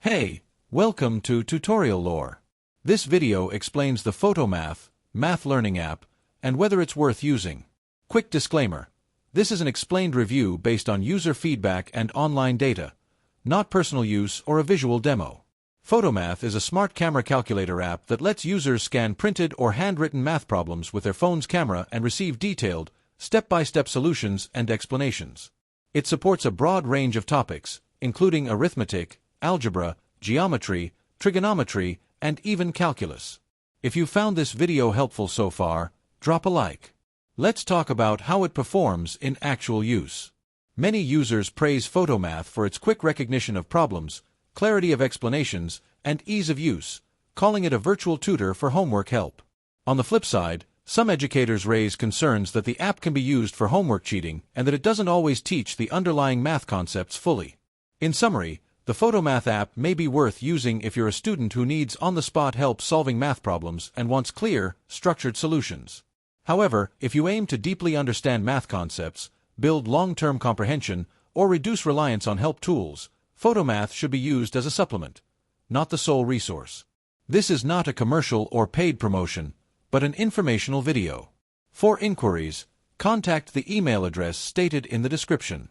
Hey, welcome to Tutorial Lore. This video explains the Photomath math learning app and whether it's worth using. Quick disclaimer. This is an explained review based on user feedback and online data, not personal use or a visual demo. Photomath is a smart camera calculator app that lets users scan printed or handwritten math problems with their phone's camera and receive detailed, step-by-step solutions and explanations. It supports a broad range of topics, including arithmetic, algebra, geometry, trigonometry, and even calculus. If you found this video helpful so far, drop a like. Let's talk about how it performs in actual use. Many users praise Photomath for its quick recognition of problems, clarity of explanations, and ease of use, calling it a virtual tutor for homework help. On the flip side, some educators raise concerns that the app can be used for homework cheating and that it doesn't always teach the underlying math concepts fully. In summary, the Photomath app may be worth using if you're a student who needs on-the-spot help solving math problems and wants clear, structured solutions. However, if you aim to deeply understand math concepts, build long-term comprehension, or reduce reliance on help tools, Photomath should be used as a supplement, not the sole resource. This is not a commercial or paid promotion, but an informational video. For inquiries, contact the email address stated in the description.